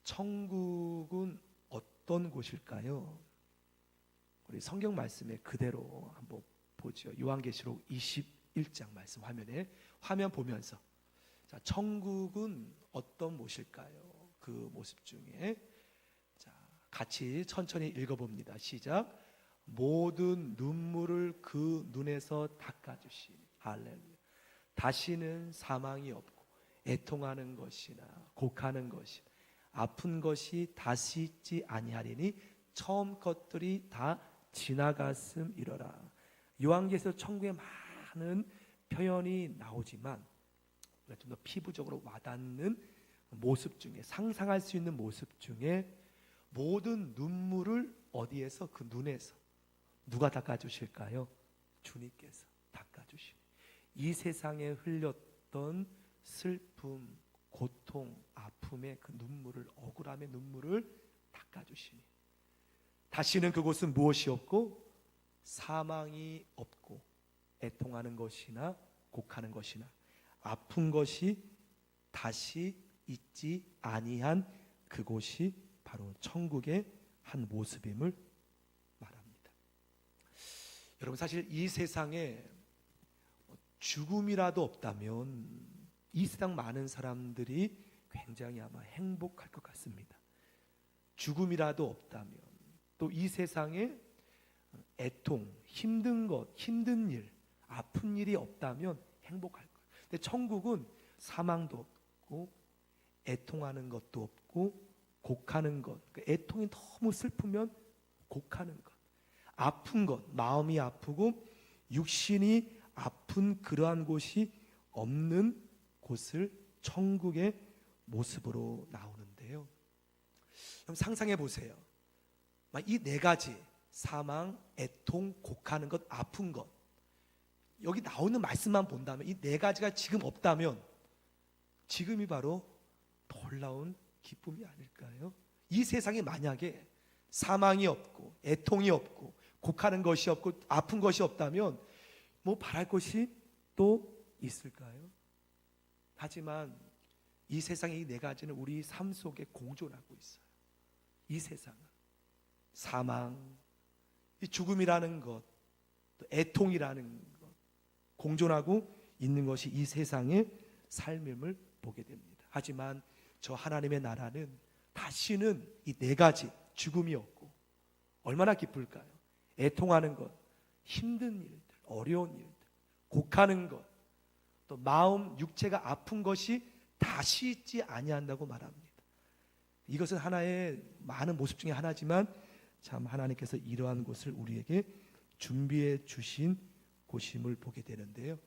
천국은 어떤 곳일까요? 우리 성경 말씀에 그대로 한번 보죠. 요한계시록 21장 말씀 화면 보면서, 자, 천국은 어떤 곳일까요? 그 모습 중에, 자, 같이 천천히 읽어봅니다. 시작. 모든 눈물을 그 눈에서 닦아주시니, 할렐루야. 다시는 사망이 없고 애통하는 것이나 곡하는 것이나 아픈 것이 다시 있지 아니하리니 처음 것들이 다 지나갔음이러라. 요한계시록 천국의 많은 표현이 나오지만 좀 더 피부적으로 와닿는 모습 중에, 상상할 수 있는 모습 중에, 모든 눈물을 어디에서? 그 눈에서 누가 닦아주실까요? 주님께서 닦아주시니, 이 세상에 흘렸던 슬픔, 고통, 아픔의 그 눈물을, 억울함의 눈물을 닦아주시니, 다시는 그곳은 무엇이 없고 사망이 없고 애통하는 것이나 곡하는 것이나 아픈 것이 다시 있지 아니한 그곳이 바로 천국의 한 모습임을 말합니다. 여러분, 사실 이 세상에 죽음이라도 없다면 이 세상 많은 사람들이 굉장히 아마 행복할 것 같습니다. 죽음이라도 없다면, 또 이 세상에 애통, 힘든 것, 힘든 일, 아픈 일이 없다면 행복할 거예요. 근데 천국은 사망도 없고 애통하는 것도 없고 곡하는 것, 애통이 너무 슬프면 곡하는 것, 아픈 것, 마음이 아프고 육신이 아픈 그러한 곳이 없는 곳을 천국의 모습으로 나오는데요. 그럼 상상해 보세요. 이 네 가지, 사망, 애통, 곡하는 것, 아픈 것, 여기 나오는 말씀만 본다면 이 네 가지가 지금 없다면 지금이 바로 놀라운 기쁨이 아닐까요? 이 세상에 만약에 사망이 없고 애통이 없고 곡하는 것이 없고 아픈 것이 없다면 뭐 바랄 것이 또 있을까요? 하지만 이 세상의 이 네 가지는 우리 삶 속에 공존하고 있어요. 이 세상은 사망, 이 죽음이라는 것, 또 애통이라는 것, 공존하고 있는 것이 이 세상의 삶임을 보게 됩니다. 하지만 저 하나님의 나라는 다시는 이 네 가지, 죽음이 없고 얼마나 기쁠까요? 애통하는 것, 힘든 일들, 어려운 일들, 곡하는 것, 또 마음, 육체가 아픈 것이 다시 있지 아니한다고 말합니다. 이것은 하나의 많은 모습 중에 하나지만 참 하나님께서 이러한 곳을 우리에게 준비해 주신 곳임을 보게 되는데요.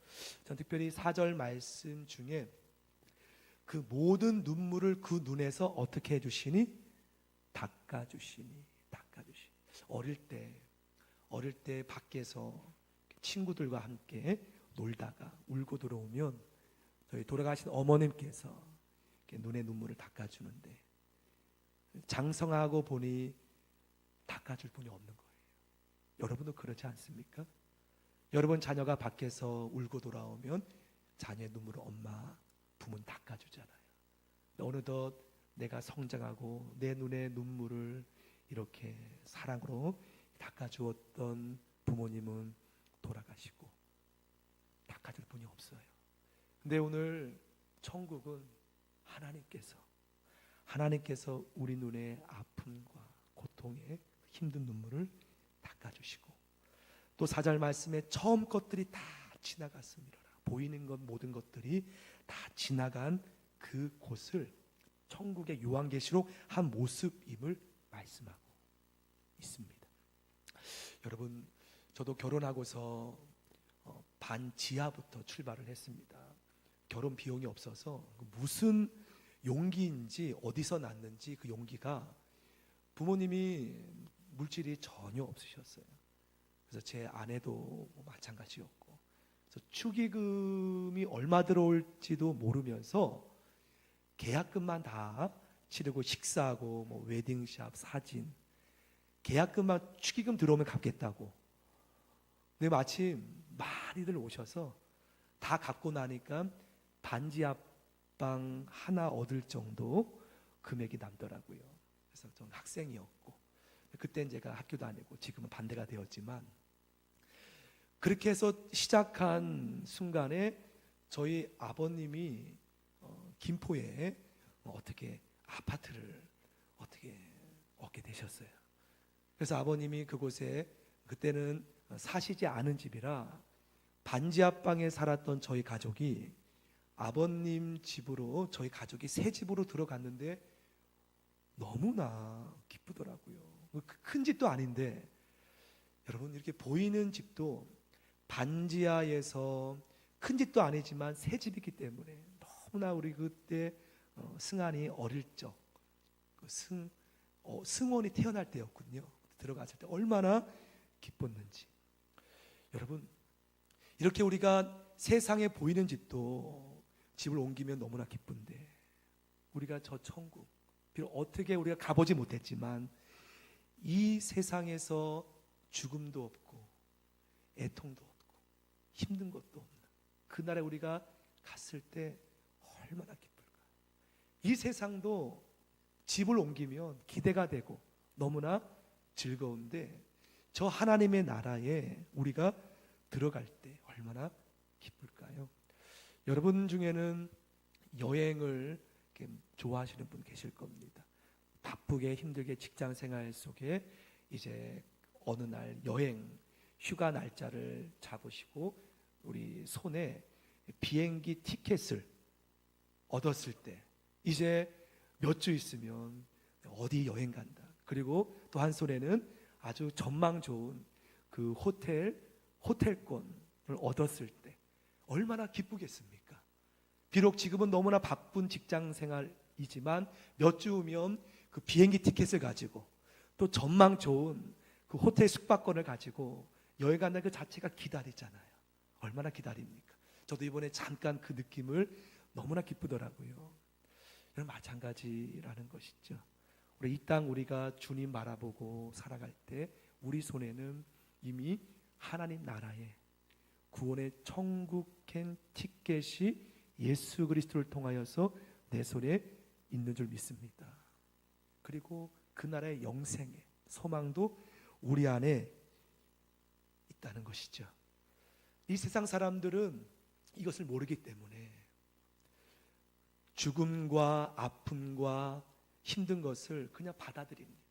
전 특별히 4절 말씀 중에 그 모든 눈물을 그 눈에서 어떻게 해주시니? 닦아주시니. 어릴 때 밖에서 친구들과 함께 놀다가 울고 들어오면 저희 돌아가신 어머님께서 눈에 눈물을 닦아주는데, 장성하고 보니 닦아줄 분이 없는 거예요. 여러분도 그렇지 않습니까? 여러분 자녀가 밖에서 울고 돌아오면 자녀의 눈물을 엄마, 부모는 닦아주잖아요. 어느덧 내가 성장하고 내 눈의 눈물을 이렇게 사랑으로 닦아주었던 부모님은 돌아가시고 닦아줄 분이 없어요. 근데 오늘 천국은 하나님께서 우리 눈의 아픔과 고통에 힘든 눈물을 닦아주시고, 또 4절 말씀에 처음 것들이 다 지나갔습니다. 보이는 것 모든 것들이 다 지나간 그 곳을 천국의 요한계시록 한 모습임을 말씀하고 있습니다. 여러분, 저도 결혼하고서 반지하부터 출발을 했습니다. 결혼 비용이 없어서 무슨 용기인지 어디서 났는지 그 용기가, 부모님이 물질이 전혀 없으셨어요. 그래서 제 아내도 마찬가지였고, 그래서 축의금이 얼마 들어올지도 모르면서 계약금만 다 치르고 식사하고 뭐 웨딩샵, 사진, 계약금만 축의금 들어오면 갚겠다고. 근데 마침 많이들 오셔서 다 갚고 나니까 반지 앞방 하나 얻을 정도 금액이 남더라고요. 그래서 전 학생이었고, 그때는 제가 학교 다니고 지금은 반대가 되었지만, 그렇게 해서 시작한 순간에 저희 아버님이 김포에 어떻게 아파트를 어떻게 얻게 되셨어요. 그래서 아버님이 그곳에 그때는 사시지 않은 집이라 반지 앞방에 살았던 저희 가족이 아버님 집으로, 저희 가족이 새 집으로 들어갔는데 너무나 기쁘더라고요. 큰 집도 아닌데, 여러분 이렇게 보이는 집도 반지하에서 큰 집도 아니지만 새 집이기 때문에 너무나, 우리 그때 승환이 어릴 적 승원이 태어날 때였군요. 들어갔을 때 얼마나 기뻤는지. 여러분, 이렇게 우리가 세상에 보이는 집을 옮기면 너무나 기쁜데, 우리가 저 천국, 비록 어떻게 우리가 가보지 못했지만 이 세상에서 죽음도 없고 애통도 없고 힘든 것도 없는 그날에 우리가 갔을 때 얼마나 기쁠까. 이 세상도 집을 옮기면 기대가 되고 너무나 즐거운데, 저 하나님의 나라에 우리가 들어갈 때 얼마나 기쁠까요? 여러분 중에는 여행을 좋아하시는 분 계실 겁니다. 바쁘게 힘들게 직장 생활 속에 이제 어느 날 휴가 날짜를 잡으시고 우리 손에 비행기 티켓을 얻었을 때 이제 몇 주 있으면 어디 여행 간다. 그리고 또 한 손에는 아주 전망 좋은 그 호텔권을 얻었을 때 얼마나 기쁘겠습니까? 비록 지금은 너무나 바쁜 직장 생활이지만 몇 주 후면 그 비행기 티켓을 가지고 또 전망 좋은 그 호텔 숙박권을 가지고 여행 가는 그 자체가 기다리잖아요. 얼마나 기다립니까? 저도 이번에 잠깐 그 느낌을 너무나 기쁘더라고요. 이런 마찬가지라는 것이죠. 우리 이 땅 우리가 주님 바라보고 살아갈 때 우리 손에는 이미 하나님 나라의 구원의 천국행 티켓이 예수 그리스도를 통하여서 내 손에 있는 줄 믿습니다. 그리고 그 나라의 영생의 소망도 우리 안에 있다는 것이죠. 이 세상 사람들은 이것을 모르기 때문에 죽음과 아픔과 힘든 것을 그냥 받아들입니다.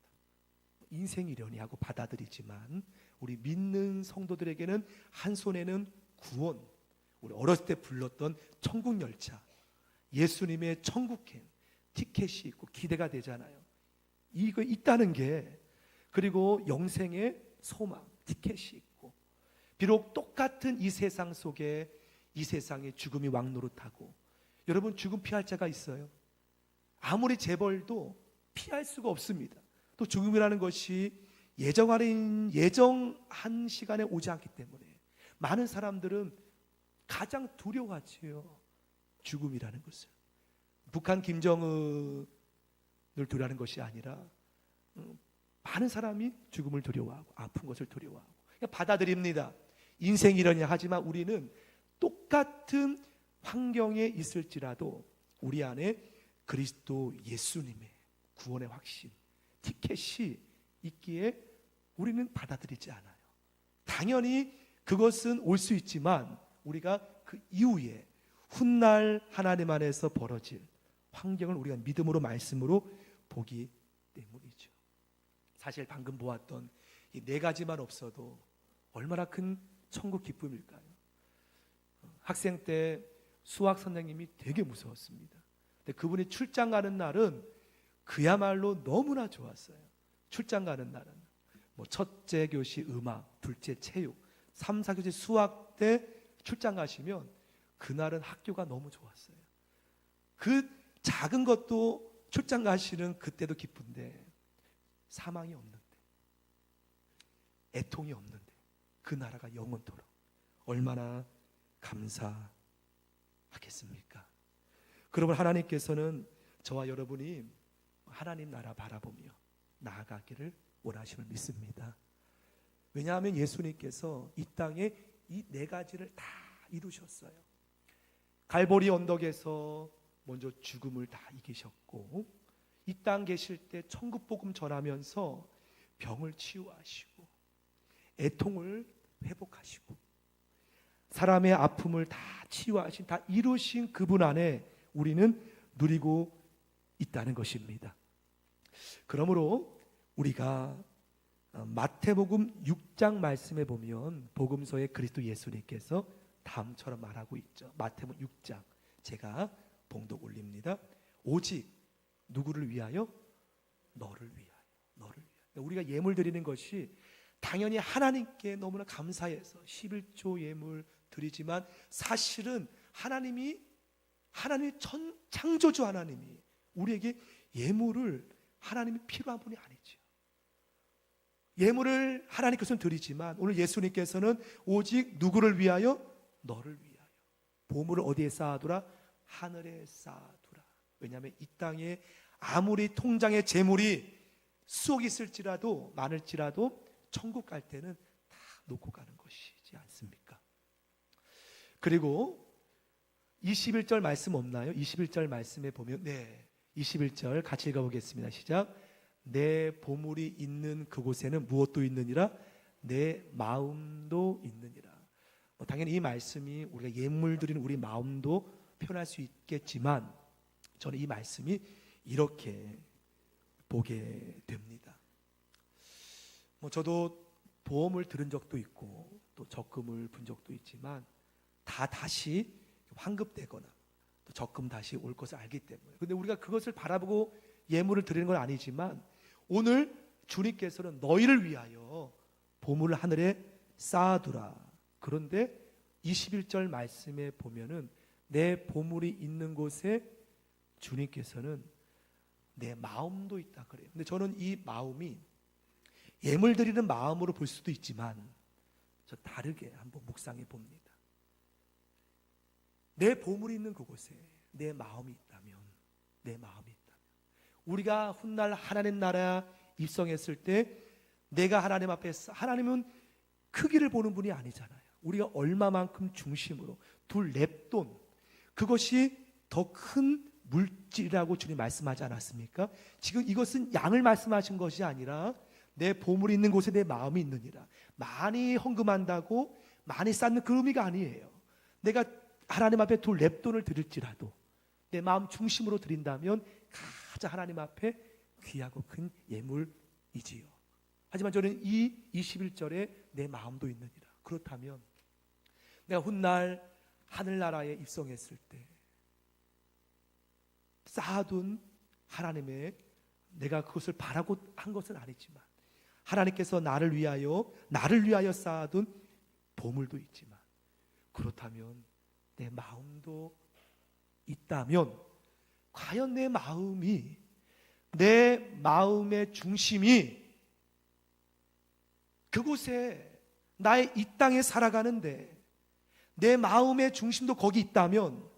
인생이려니 하고 받아들이지만 우리 믿는 성도들에게는 한 손에는 구원, 우리 어렸을 때 불렀던 천국 열차, 예수님의 천국행 티켓이 있고 기대가 되잖아요. 이거 있다는 게, 그리고 영생의 소망 티켓이 있고, 비록 똑같은 이 세상 속에 이 세상에 죽음이 왕노릇하고, 여러분 죽음 피할 자가 있어요? 아무리 재벌도 피할 수가 없습니다. 또 죽음이라는 것이 예정한 시간에 오지 않기 때문에 많은 사람들은 가장 두려워하지요. 죽음이라는 것을. 북한 김정은을 두려워하는 것이 아니라 많은 사람이 죽음을 두려워하고 아픈 것을 두려워하고 그냥 받아들입니다. 인생이려냐 하지만 우리는 똑같은 환경에 있을지라도 우리 안에 그리스도 예수님의 구원의 확신, 티켓이 있기에 우리는 받아들이지 않아요. 당연히 그것은 올 수 있지만 우리가 그 이후에 훗날 하나님 안에서 벌어질 환경을 우리가 믿음으로 말씀으로 보기 때문이죠. 사실 방금 보았던 이 네 가지만 없어도 얼마나 큰 천국 기쁨일까요? 학생 때 수학 선생님이 되게 무서웠습니다. 근데 그분이 출장 가는 날은 그야말로 너무나 좋았어요. 출장 가는 날은 첫째 교시 음악, 둘째 체육, 3, 4교시 수학 때 출장 가시면 그날은 학교가 너무 좋았어요. 그 작은 것도 출장 가시는 그때도 기쁜데 사망이 없는데, 애통이 없는데 그 나라가 영원토록 얼마나 감사하겠습니까? 그러면 하나님께서는 저와 여러분이 하나님 나라 바라보며 나아가기를 원하심을 믿습니다. 왜냐하면 예수님께서 이 땅에 이 네 가지를 다 이루셨어요. 갈보리 언덕에서 먼저 죽음을 다 이기셨고 이 땅 계실 때 천국 복음 전하면서 병을 치유하시고 애통을 회복하시고 사람의 아픔을 다 치유하신, 다 이루신 그분 안에 우리는 누리고 있다는 것입니다. 그러므로 우리가 마태복음 6장 말씀에 보면 복음서에 그리스도 예수님께서 다음처럼 말하고 있죠. 마태복음 6장 제가 봉독 올립니다. 오직 누구를 위하여? 너를 위하여. 너를 위하여. 우리가 예물 드리는 것이 당연히 하나님께 너무나 감사해서 11조 예물 드리지만 사실은 하나님 창조주 하나님이 우리에게 예물을 하나님이 필요한 분이 아니죠. 예물을 하나님께서는 드리지만 오늘 예수님께서는 오직 누구를 위하여? 너를 위하여. 보물을 어디에 쌓아두라? 하늘에 쌓아두라. 왜냐하면 이 땅에 아무리 통장에 재물이 수억 있을지라도 많을지라도 천국 갈 때는 다 놓고 가는 것이지 않습니까? 그리고 21절 말씀 없나요? 21절 말씀에 보면 21절 같이 읽어보겠습니다. 시작. 내 보물이 있는 그곳에는 무엇도 있느니라? 내 마음도 있느니라. 당연히 이 말씀이 우리가 예물 드리는 우리 마음도 표현할 수 있겠지만 저는 이 말씀이 이렇게 보게 됩니다. 저도 보험을 들은 적도 있고 또 적금을 분 적도 있지만 다 다시 환급되거나 또 적금 다시 올 것을 알기 때문에, 근데 우리가 그것을 바라보고 예물을 드리는 건 아니지만 오늘 주님께서는 너희를 위하여 보물을 하늘에 쌓아두라. 그런데 21절 말씀에 보면은 내 보물이 있는 곳에 주님께서는 내 마음도 있다 그래요. 근데 저는 이 마음이 예물 드리는 마음으로 볼 수도 있지만 저 다르게 한번 묵상해 봅니다. 내 보물이 있는 그곳에 내 마음이 있다면, 내 마음이 있다면, 우리가 훗날 하나님 나라 입성했을 때 내가 하나님 앞에서, 하나님은 크기를 보는 분이 아니잖아요. 우리가 얼마만큼 중심으로 둘 랩돈, 그것이 더 큰 물질이라고 주님 말씀하지 않았습니까? 지금 이것은 양을 말씀하신 것이 아니라 내 보물이 있는 곳에 내 마음이 있느니라. 많이 헌금한다고 많이 쌓는 그 의미가 아니에요. 내가 하나님 앞에 둘 랩돈을 드릴지라도 내 마음 중심으로 드린다면 가장 하나님 앞에 귀하고 큰 예물이지요. 하지만 저는 이 21절에 내 마음도 있느니라. 그렇다면 내가 훗날 하늘나라에 입성했을 때 쌓아둔 하나님의, 내가 그것을 바라고 한 것은 아니지만 하나님께서 나를 위하여 쌓아둔 보물도 있지만, 그렇다면 내 마음도 있다면 과연 내 마음의 중심이 그곳에 나의 이 땅에 살아가는데 내 마음의 중심도 거기 있다면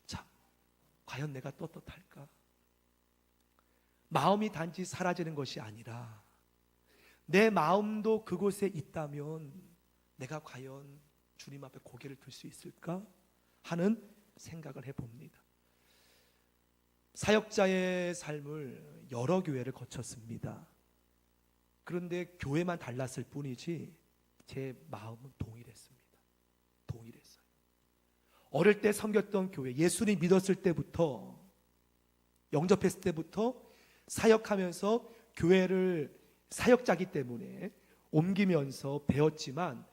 참 과연 내가 떳떳할까? 마음이 단지 사라지는 것이 아니라 내 마음도 그곳에 있다면 내가 과연 주님 앞에 고개를 들 수 있을까 하는 생각을 해봅니다. 사역자의 삶을 여러 교회를 거쳤습니다. 그런데 교회만 달랐을 뿐이지 제 마음은 동일했습니다. 동일했어요. 어릴 때 섬겼던 교회, 예수님 믿었을 때부터, 영접했을 때부터 사역하면서 교회를 사역자기 때문에 옮기면서 배웠지만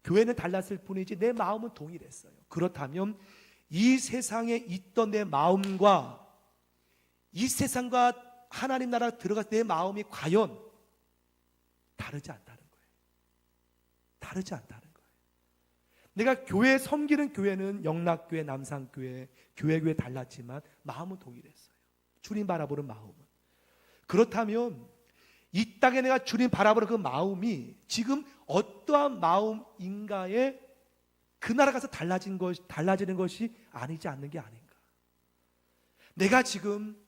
교회는 달랐을 뿐이지 내 마음은 동일했어요. 그렇다면 이 세상에 있던 내 마음과 이 세상과 하나님 나라 들어갈 때 내 마음이 과연 다르지 않다는 거예요. 다르지 않다는 거예요. 내가 교회 섬기는 교회는 영락교회, 남산교회, 교회 달랐지만 마음은 동일했어요. 주님 바라보는 마음은. 그렇다면 이 땅에 내가 주님 바라보는 그 마음이 지금 어떠한 마음인가에 그 나라 가서 달라지는 것이 아니지 않는 게 아닌가. 내가 지금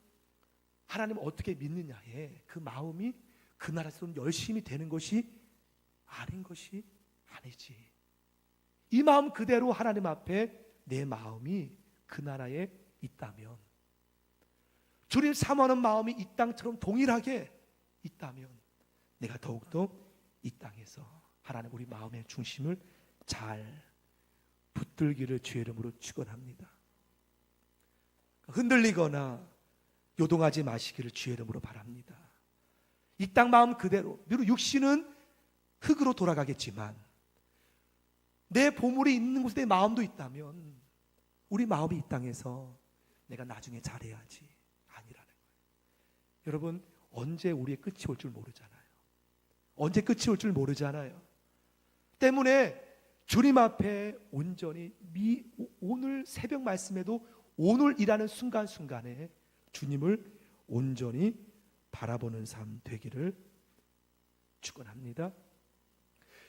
하나님을 어떻게 믿느냐에 그 마음이 그 나라에서 열심히 되는 것이 아닌 것이 아니지. 이 마음 그대로 하나님 앞에 내 마음이 그 나라에 있다면 주님 사모하는 마음이 이 땅처럼 동일하게 있다면 내가 더욱더 이 땅에서 하나님 우리 마음의 중심을 잘 붙들기를 주의 이름으로 축원합니다. 흔들리거나 요동하지 마시기를 주의 이름으로 바랍니다. 이 땅 마음 그대로, 비록 육신은 흙으로 돌아가겠지만 내 보물이 있는 곳에 내 마음도 있다면 우리 마음이 이 땅에서 내가 나중에 잘해야지 아니라는 거예요. 여러분, 언제 우리의 끝이 올 줄 모르잖아요. 언제 끝이 올 줄 모르잖아요. 때문에 주님 앞에 온전히 오늘 새벽 말씀에도 오늘이라는 순간순간에 주님을 온전히 바라보는 삶 되기를 축원합니다.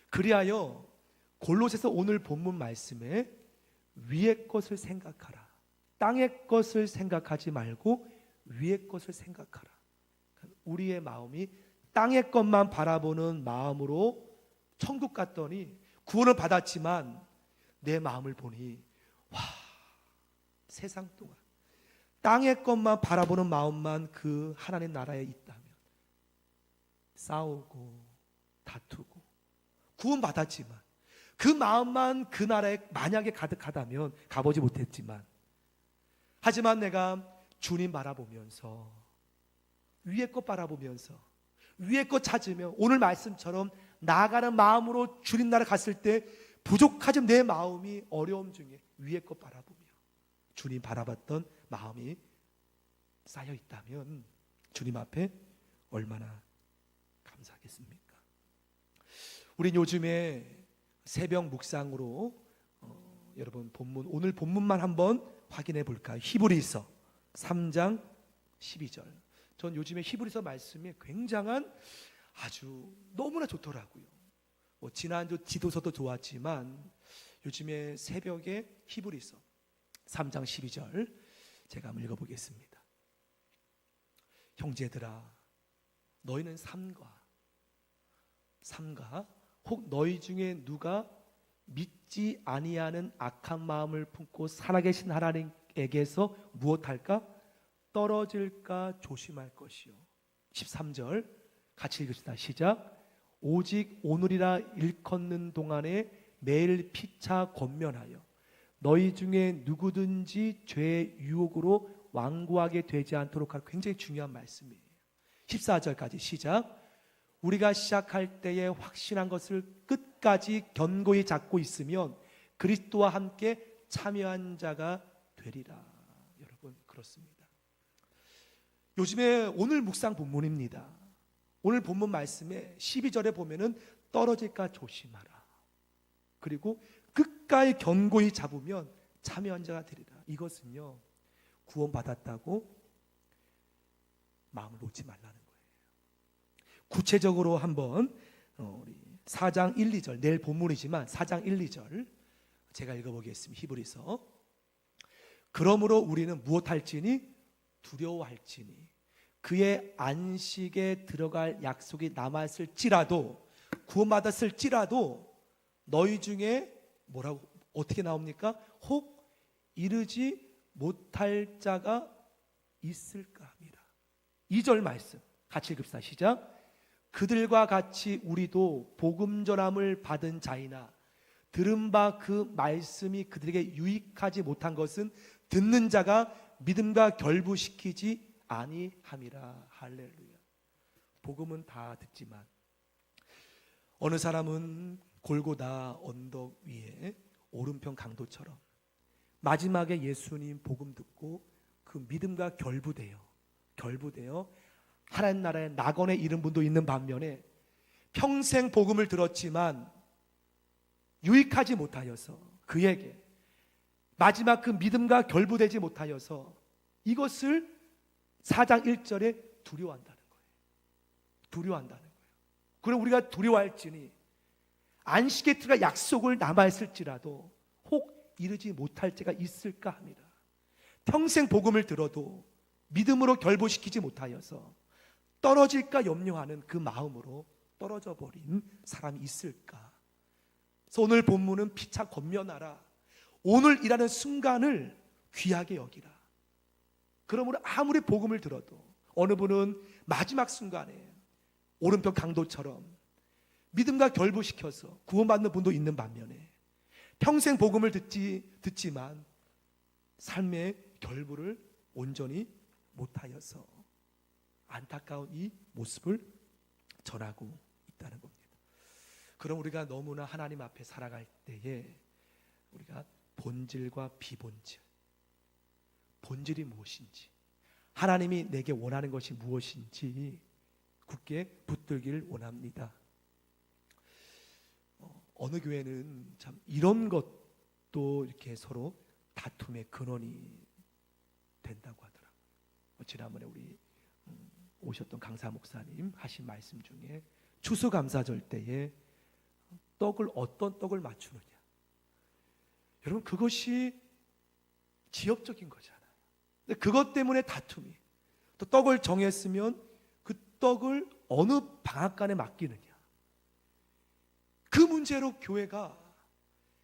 그리하여 골로새서 오늘 본문 말씀에 위의 것을 생각하라. 땅의 것을 생각하지 말고 위의 것을 생각하라. 우리의 마음이 땅의 것만 바라보는 마음으로 천국 갔더니 구원을 받았지만 내 마음을 보니 와, 세상 동안 땅의 것만 바라보는 마음만 그 하나님 나라에 있다면 싸우고 다투고 구원 받았지만 그 마음만 그 나라에 만약에 가득하다면 가보지 못했지만 하지만 내가 주님 바라보면서 위의 것 바라보면서 위의 것 찾으며 오늘 말씀처럼 나아가는 마음으로 주님 나라 갔을 때 부족하지만 내 마음이 어려움 중에 위의 것 바라보며 주님 바라봤던 마음이 쌓여 있다면 주님 앞에 얼마나 감사하겠습니까? 우린 요즘에 새벽 묵상으로 여러분 오늘 본문만 한번 확인해 볼까요? 히브리서 3장 12절. 전 요즘에 히브리서 말씀이 굉장한 아주 너무나 좋더라고요. 지난주 지도서도 좋았지만 요즘에 새벽에 히브리서 3장 12절 제가 한번 읽어보겠습니다. 형제들아, 너희는 삼가 혹 너희 중에 누가 믿지 아니하는 악한 마음을 품고 살아계신 하나님에게서 무엇할까? 떨어질까 조심할 것이요. 13절 같이 읽읍시다. 시작. 오직 오늘이라 일컫는 동안에 매일 피차 권면하여 너희 중에 누구든지 죄의 유혹으로 완고하게 되지 않도록 할 굉장히 중요한 말씀이에요. 14절까지 시작. 우리가 시작할 때에 확신한 것을 끝까지 견고히 잡고 있으면 그리스도와 함께 참여한 자가 되리라. 여러분, 그렇습니다. 요즘에 오늘 묵상 본문입니다. 오늘 본문 말씀에 12절에 보면은 떨어질까 조심하라. 그리고 끝까지 견고히 잡으면 참여한 자가 되리라. 이것은요, 구원받았다고 마음을 놓지 말라는 거예요. 구체적으로 한번 우리 4장 1, 2절, 내일 본문이지만 4장 1, 2절 제가 읽어보겠습니다. 히브리서. 그러므로 우리는 무엇할지니 두려워할지니 그의 안식에 들어갈 약속이 남았을지라도 구원받았을지라도 너희 중에 뭐라고 어떻게 나옵니까? 혹 이르지 못할 자가 있을까 합니다. 2절 말씀 같이 읽읍시다. 시작. 그들과 같이 우리도 복음 전함을 받은 자이나 들은 바 그 말씀이 그들에게 유익하지 못한 것은 듣는 자가 믿음과 결부시키지 아니함이라. 할렐루야. 복음은 다 듣지만 어느 사람은 골고다 언덕 위에 오른편 강도처럼 마지막에 예수님 복음 듣고 그 믿음과 결부되어 하나님 나라의 낙원에 이른 분도 있는 반면에 평생 복음을 들었지만 유익하지 못하여서 그에게 마지막 그 믿음과 결부되지 못하여서 이것을 4장 1절에 두려워한다는 거예요. 두려워한다는 거예요. 그럼 우리가 두려워할지니 안식에 들어가 약속을 남아있을지라도 혹 이르지 못할 때가 있을까 합니다. 평생 복음을 들어도 믿음으로 결부시키지 못하여서 떨어질까 염려하는 그 마음으로 떨어져 버린 사람이 있을까? 그래서 오늘 본문은 피차 권면하라. 오늘이라는 순간을 귀하게 여기라. 그러므로 아무리 복음을 들어도 어느 분은 마지막 순간에 오른편 강도처럼 믿음과 결부시켜서 구원받는 분도 있는 반면에 평생 복음을 듣지만 삶의 결부를 온전히 못하여서 안타까운 이 모습을 전하고 있다는 겁니다. 그럼 우리가 너무나 하나님 앞에 살아갈 때에 우리가 본질과 비본질, 본질이 무엇인지, 하나님이 내게 원하는 것이 무엇인지 굳게 붙들기를 원합니다. 어느 교회는 참 이런 것도 이렇게 서로 다툼의 근원이 된다고 하더라고요. 지난번에 우리 오셨던 강사 목사님 하신 말씀 중에 추수감사절 때에 어떤 떡을 맞추느냐, 여러분 그것이 지엽적인 거잖아요. 근데 그것 때문에 다툼이, 또 떡을 정했으면 그 떡을 어느 방앗간에 맡기느냐, 그 문제로 교회가,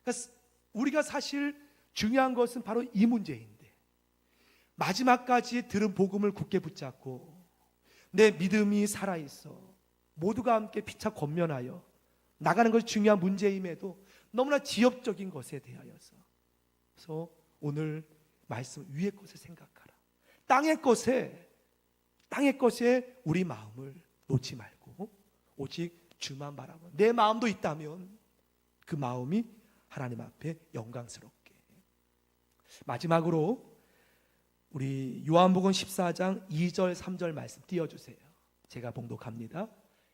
그러니까 우리가 사실 중요한 것은 바로 이 문제인데 마지막까지 들은 복음을 굳게 붙잡고 내 믿음이 살아있어 모두가 함께 피차 권면하여 나가는 것이 중요한 문제임에도 너무나 지엽적인 것에 대하여서, 그래서 오늘 말씀 위의 것을 생각하라, 땅의 것에 우리 마음을 놓지 말고 오직 주만 바라보고 내 마음도 있다면 그 마음이 하나님 앞에 영광스럽게. 마지막으로 우리 요한복음 14장 2절 3절 말씀 띄워주세요. 제가 봉독합니다.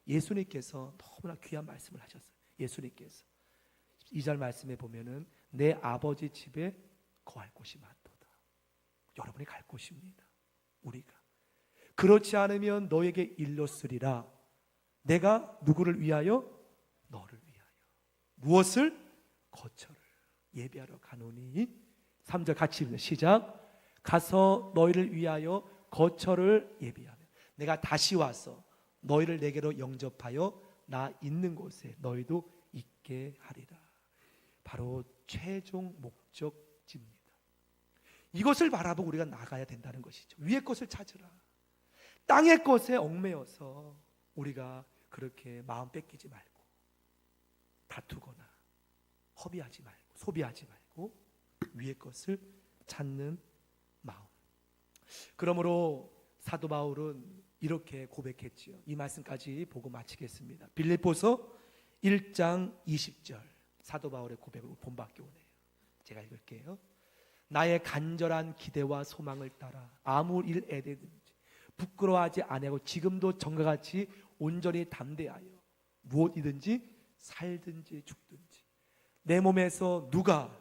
예수님께서 너무나 귀한 말씀을 하셨어요. 예수님께서 2절 말씀에 보면은 내 아버지 집에 거할 곳이 많도다. 여러분이 갈 곳입니다. 우리가 그렇지 않으면 너에게 일렀으리라. 내가 누구를 위하여? 너를 위하여. 무엇을? 거처를 예비하러 가노니. 3절 같이 읽는 시작. 가서 너희를 위하여 거처를 예비하며 내가 다시 와서 너희를 내게로 영접하여 나 있는 곳에 너희도 있게 하리라. 바로 최종 목적지입니다. 이것을 바라보고 우리가 나가야 된다는 것이죠. 위의 것을 찾으라. 땅의 것에 얽매여서 우리가 그렇게 마음 뺏기지 말고 다투거나 허비하지 말고 소비하지 말고 위의 것을 찾는 마음. 그러므로 사도 바울은 이렇게 고백했지요. 이 말씀까지 보고 마치겠습니다. 빌립보서 1장 20절 사도 바울의 고백으로 본받게 오네요. 제가 읽을게요. 나의 간절한 기대와 소망을 따라 아무 일 애되든지 부끄러워하지 아니하고 지금도 전과 같이 온전히 담대하여 무엇이든지 살든지 죽든지 내 몸에서 누가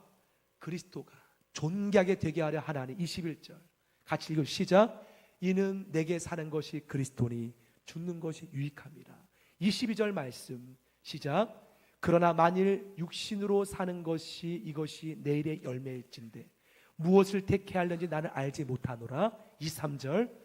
그리스도가 존귀하게 되게 하려 하나니. 21절 같이 읽을 시작. 이는 내게 사는 것이 그리스도니 죽는 것이 유익함이라. 22절 말씀 시작. 그러나 만일 육신으로 사는 것이 이것이 내일의 열매일진데 무엇을 택해 할는지 나는 알지 못하노라. 23절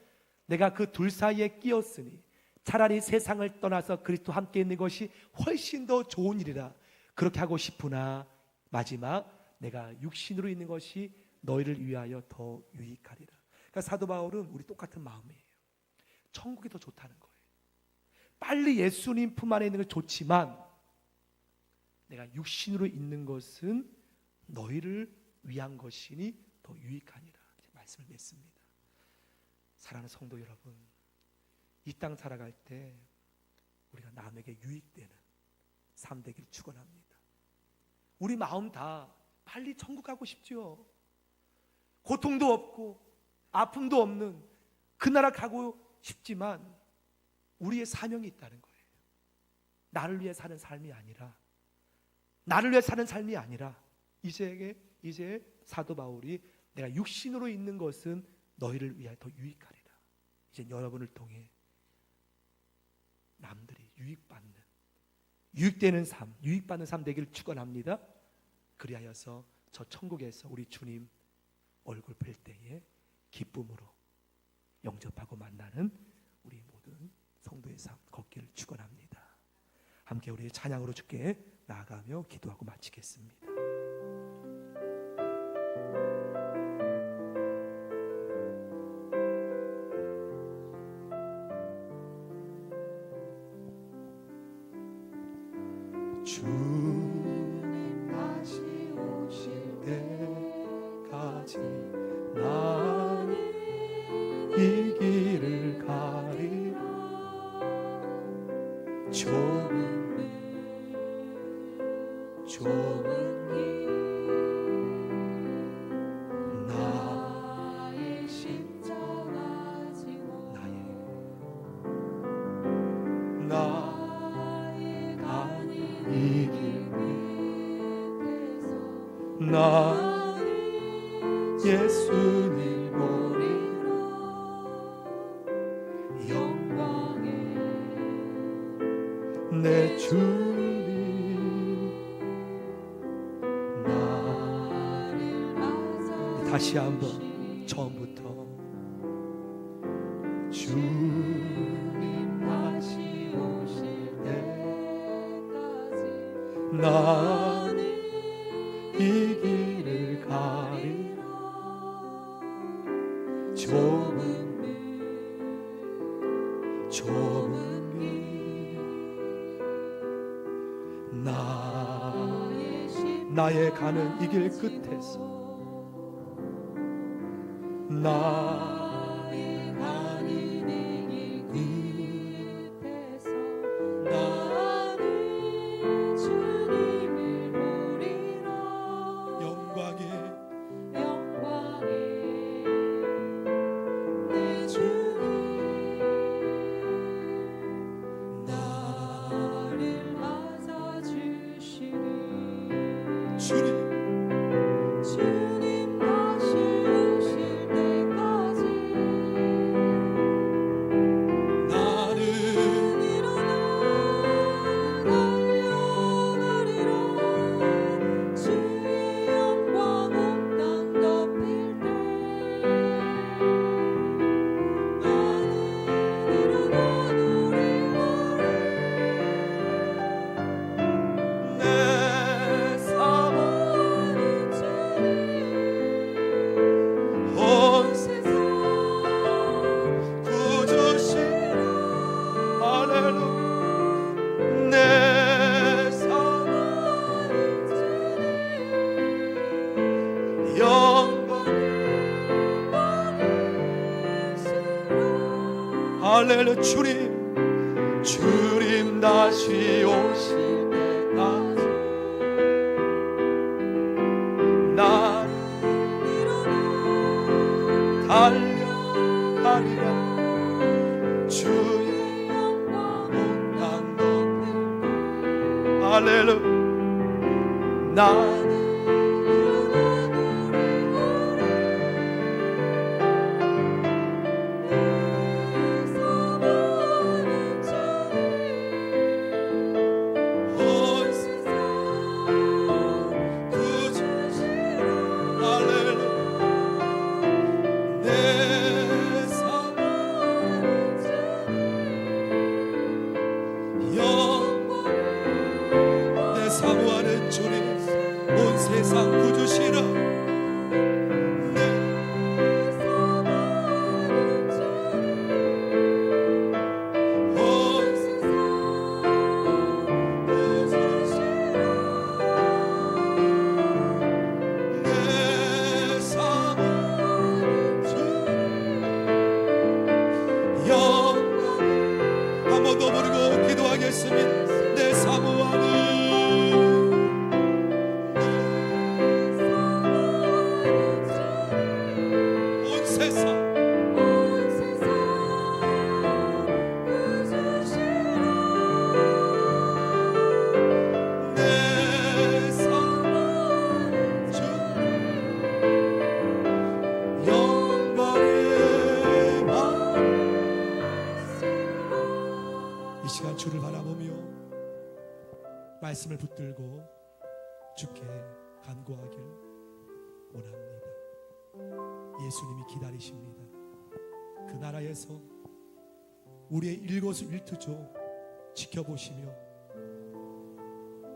내가 그 둘 사이에 끼었으니 차라리 세상을 떠나서 그리스도 함께 있는 것이 훨씬 더 좋은 일이라. 그렇게 하고 싶으나 마지막 내가 육신으로 있는 것이 너희를 위하여 더 유익하리라. 그러니까 사도 바울은 우리 똑같은 마음이에요. 천국이 더 좋다는 거예요. 빨리 예수님 품 안에 있는 건 좋지만 내가 육신으로 있는 것은 너희를 위한 것이니 더 유익하니라. 말씀을 맺습니다. 사랑하는 성도 여러분, 이 땅 살아갈 때 우리가 남에게 유익되는 삶 되길 축원합니다. 우리 마음 다 빨리 천국 가고 싶죠. 고통도 없고 아픔도 없는 그 나라 가고 싶지만 우리의 사명이 있다는 거예요. 나를 위해 사는 삶이 아니라 이제 사도 바울이 내가 육신으로 있는 것은 너희를 위하여 더 유익하리라. 이제 여러분을 통해 남들이 유익받는 삶 되기를 축원합니다. 그리하여서 저 천국에서 우리 주님 얼굴 뵐 때에 기쁨으로 영접하고 만나는 우리 모든 성도의 삶 걷기를 축원합니다. 함께 우리 찬양으로 주께 나아가며 기도하고 마치겠습니다. 주님 다시 오실 때까지 나는 이 길을 가리라. 좁은 길 나의 십자가 지고 나의 가는 이 길 끝에서 나는 예수님 보리라. 영광에 내 주님 나를 맞아. 다시 한번 처음부터 주님 다시 오실 때까지 나는 이 길을 가리라. 좁은 길 나의 가는 이 길 끝에서 나의 가는 이 길 끝에서 나는 주님을 보리라. 영광에 내 주님 나를 맞아 주시리. 주님 다시 오실 때까지 나는 일어나 달려가리라. 주의 영광 온 땅 덮일 때 나는 일어나 노래하리. 내 사모하는 주님 온 세상 구주시라. 할렐루야. 내 사모하는 주님 영광을 받으시라. 할렐루야. 주님 다시 오실 때까지 나는 달려가리라. 주의 영광 온 땅 덮일 때 할렐루야. 나는 일어나 노래하리. 내 사모하는 주님 온 세상 구주시라. 할렐루야. 내 사모하는 주님 영광을 내 사모하는 주님 온 세상 구주시라. 내 사모하는 주님 온 세상 구주시라. 내 사모하는 주님 영광을 한 번 더 부르고 기도하겠습니다. 내 사모하는 온 세상 구주시라. 내 사모하는 주님 영광에 받으시라. 이 시간 주를 바라보며 말씀을 붙들고 주께 간구하길 원합니다. 예수님이 기다리십니다. 그 나라에서 우리의 일거수일투족 지켜보시며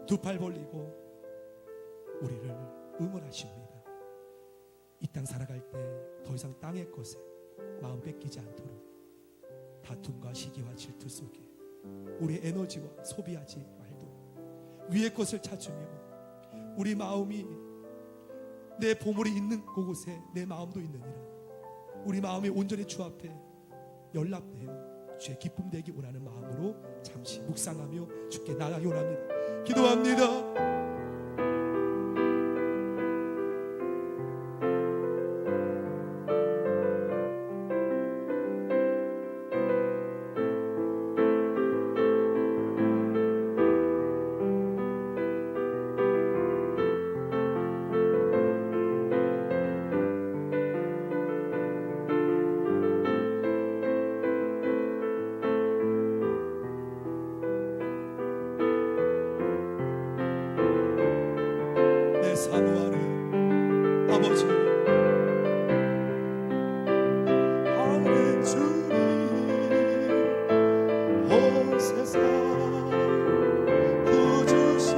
두 팔 벌리고 우리를 응원하십니다. 이 땅 살아갈 때 더 이상 땅의 것에 마음 뺏기지 않도록 다툼과 시기와 질투 속에 우리의 에너지와 소비하지 말도록 위의 것을 찾으며 우리 마음이 내 보물이 있는 그곳에 내 마음도 있느니라. 우리 마음이 온전히 주 앞에 연락되어 주의 기쁨 되기 원하는 마음으로 잠시 묵상하며 주께 나아가기 원합니다. 기도합니다. 사모하는 아버지, 하늘 주님 온 세상 구주신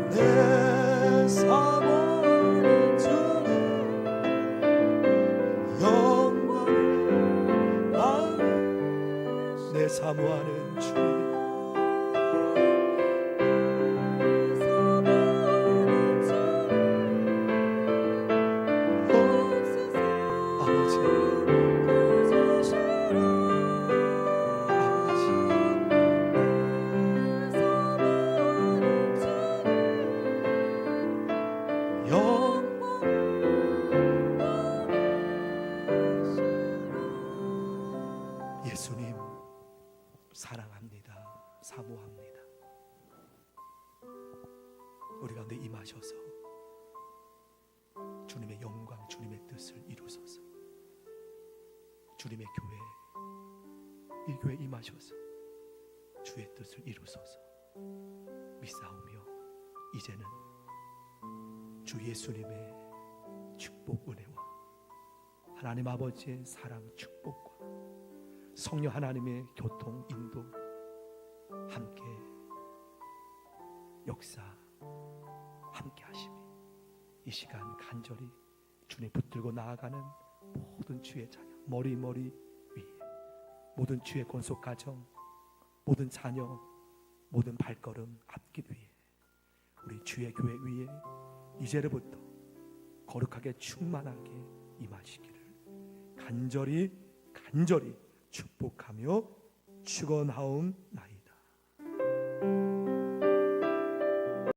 내 사모하는 주님 영광을 받으시네. 내 사모하는 주님 예수님 사랑합니다. 사모합니다. 우리 가운데 임하셔서 주님의 영광, 주님의 뜻을 이루소서. 주님의 교회, 이 교회 임하셔서 주의 뜻을 이루소서. 믿사오며 이제는 주 예수님의 축복 은혜와 하나님 아버지의 사랑 축복과 성령 하나님의 교통 인도 함께 역사 함께 하심이 이 시간 간절히 주님 붙들고 나아가는 모든 주의 자녀 머리 위에 모든 주의 권속 가정 모든 자녀 모든 발걸음 앞길 위에 우리 주의 교회 위에 이제로부터 거룩하게 충만하게 임하시기를 간절히 축복하며 축원하옵나이다.